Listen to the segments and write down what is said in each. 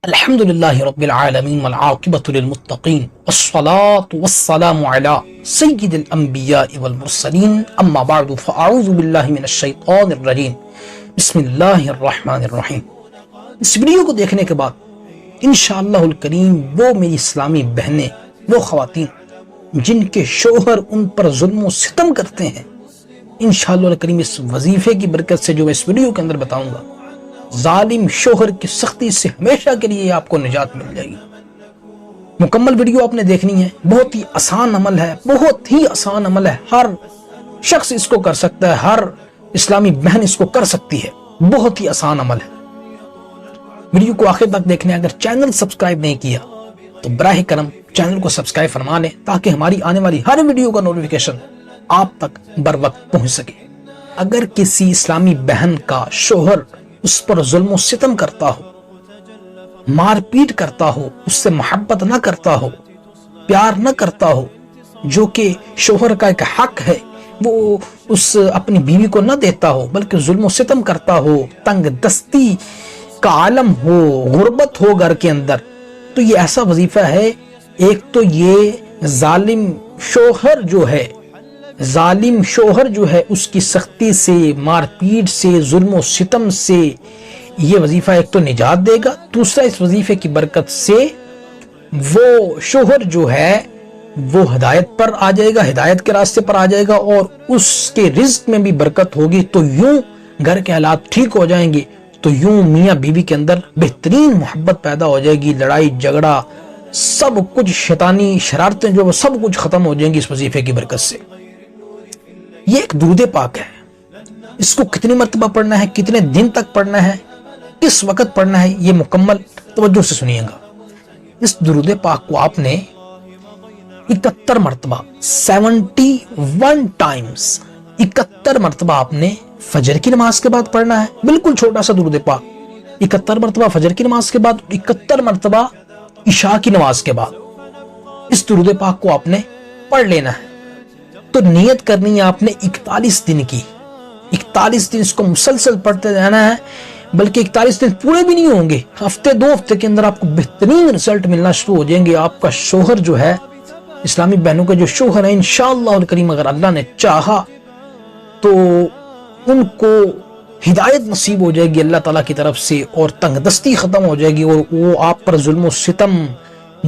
الحمدللہ رب العالمین والعاقبۃ للمتقین والصلاة والسلام علی سید الانبیاء والمرسلین اما بعد فاعوذ باللہ من الشیطان الرجیم بسم اللہ الرحمن الرحیم۔ اس ویڈیو کو دیکھنے کے بعد انشاءاللہ الکریم وہ میری اسلامی بہنیں، وہ خواتین جن کے شوہر ان پر ظلم و ستم کرتے ہیں، انشاءاللہ الکریم اس وظیفے کی برکت سے جو میں اس ویڈیو کے اندر بتاؤں گا، ظالم شوہر کی سختی سے ہمیشہ کے لیے آپ کو نجات مل جائے گی۔ مکمل ویڈیو آپ نے دیکھنی ہے، بہت ہی آسان عمل ہے، بہت ہی آسان عمل ہے، ہر شخص اس کو کر سکتا ہے، ہر اسلامی بہن اس کو کر سکتی ہے، بہت ہی آسان عمل ہے۔ ویڈیو کو آخر تک دیکھنے، اگر چینل سبسکرائب نہیں کیا تو براہ کرم چینل کو سبسکرائب فرما لیں تاکہ ہماری آنے والی ہر ویڈیو کا نوٹیفیکیشن آپ تک بر وقت پہنچ سکے۔ اگر کسی اسلامی بہن کا شوہر اس پر ظلم و ستم کرتا ہو، مار پیٹ کرتا ہو، اس سے محبت نہ کرتا ہو، پیار نہ کرتا ہو، جو کہ شوہر کا ایک حق ہے وہ اس اپنی بیوی کو نہ دیتا ہو، بلکہ ظلم و ستم کرتا ہو، تنگ دستی کا عالم ہو، غربت ہو گھر کے اندر، تو یہ ایسا وظیفہ ہے۔ ایک تو یہ ظالم شوہر جو ہے اس کی سختی سے، مار پیٹ سے، ظلم و ستم سے یہ وظیفہ ایک تو نجات دے گا، دوسرا اس وظیفے کی برکت سے وہ شوہر جو ہے وہ ہدایت پر آ جائے گا، ہدایت کے راستے پر آ جائے گا، اور اس کے رزق میں بھی برکت ہوگی، تو یوں گھر کے حالات ٹھیک ہو جائیں گے، تو یوں میاں بیوی کے اندر بہترین محبت پیدا ہو جائے گی، لڑائی جھگڑا سب کچھ، شیطانی شرارتیں جو سب کچھ ختم ہو جائیں گی اس وظیفے کی برکت سے۔ یہ ایک درود پاک ہے، اس کو کتنی مرتبہ پڑھنا ہے، کتنے دن تک پڑھنا ہے، کس وقت پڑھنا ہے، یہ مکمل توجہ سے سنیے گا۔ اس درود پاک کو آپ نے 71 مرتبہ 71 ٹائمز 71 مرتبہ آپ نے فجر کی نماز کے بعد پڑھنا ہے، بالکل چھوٹا سا درود پاک، 71 مرتبہ فجر کی نماز کے بعد، 71 مرتبہ عشاء کی نماز کے بعد اس درود پاک کو آپ نے پڑھ لینا ہے۔ تو نیت کرنی ہے آپ نے 41 دن کی، 41 دن اس کو مسلسل پڑھتے جانا ہے، بلکہ 41 دن پورے بھی نہیں ہوں گے، ہفتے 2 ہفتے کے اندر آپ کو بہترین رزلٹ ملنا شروع ہو جائیں گے۔ آپ کا شوہر جو ہے، اسلامی بہنوں کے جو شوہر ہیں، انشاءاللہ الکریم اگر اللہ نے چاہا تو ان کو ہدایت نصیب ہو جائے گی اللہ تعالیٰ کی طرف سے، اور تنگ دستی ختم ہو جائے گی، اور وہ آپ پر ظلم و ستم،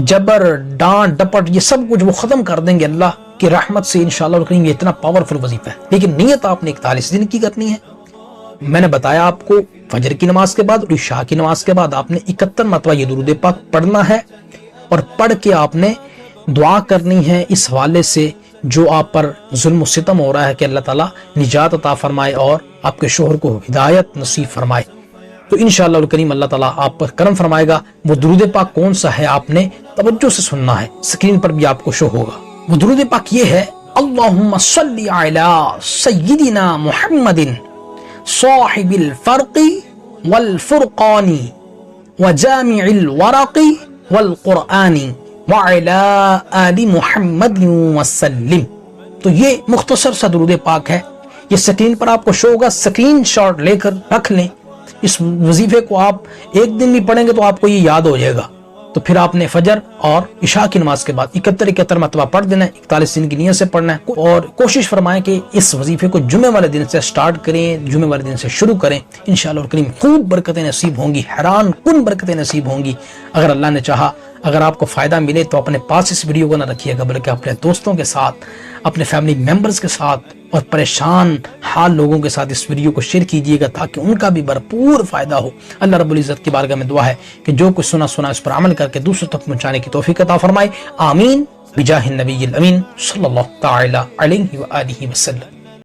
جبر، ڈانٹ ڈپٹ یہ سب کچھ وہ ختم کر دیں گے اللہ کی رحمت سے انشاءاللہ الکریم۔ یہ اتنا پاورفل وظیفہ ہے، لیکن نیت آپ نے 41 دن کی کرنی ہے۔ میں نے بتایا آپ کو فجر کی نماز کے بعد اور عشاء کی نماز کے بعد آپ نے 71 مرتبہ یہ درود پاک پڑھنا ہے، اور پڑھ کے آپ نے دعا کرنی ہے اس حوالے سے جو آپ پر ظلم و ستم ہو رہا ہے کہ اللہ تعالیٰ نجات عطا فرمائے اور آپ کے شوہر کو ہدایت نصیب فرمائے۔ تو انشاءاللہ الکریم اللہ تعالیٰ آپ پر کرم فرمائے گا۔ وہ درود پاک کون سا ہے آپ نے توجہ سے سننا ہے، اسکرین پر بھی آپ کو شو ہوگا۔ وہ درود پاک یہ ہے: اللہم صلی علی سیدنا محمد صاحب الفرق والفرقان وجامع الورق والقرآن وعلی آل محمد وسلم۔ تو یہ مختصر سا درود پاک ہے، یہ سکرین پر آپ کو شو ہوگا، سکرین شاٹ لے کر رکھ لیں۔ اس وظیفے کو آپ ایک دن بھی پڑھیں گے تو آپ کو یہ یاد ہو جائے گا۔ تو پھر آپ نے فجر اور عشاء کی نماز کے بعد 71 مرتبہ پڑھ دینا ہے، 41 دن کی نیت سے پڑھنا ہے، اور کوشش فرمائیں کہ اس وظیفے کو جمعے والے دن سے سٹارٹ کریں، جمعے والے دن سے شروع کریں، انشاءاللہ الکریم خوب برکتیں نصیب ہوں گی، حیران کن برکتیں نصیب ہوں گی اگر اللہ نے چاہا۔ اگر آپ کو فائدہ ملے تو اپنے پاس اس ویڈیو کو نہ رکھیے گا، بلکہ اپنے دوستوں کے ساتھ، اپنے فیملی ممبرز کے ساتھ اور پریشان حال لوگوں کے ساتھ اس ویڈیو کو شیئر کیجیے گا تاکہ ان کا بھی بھرپور فائدہ ہو۔ اللہ رب العزت کی بارگاہ میں دعا ہے کہ جو کچھ سنا اس پر عمل کر کے دوسروں تک پہنچانے کی توفیق عطا فرمائے، آمین بجاہ النبی الامین صلی اللہ تعالی علیہ وآلہ وسلم۔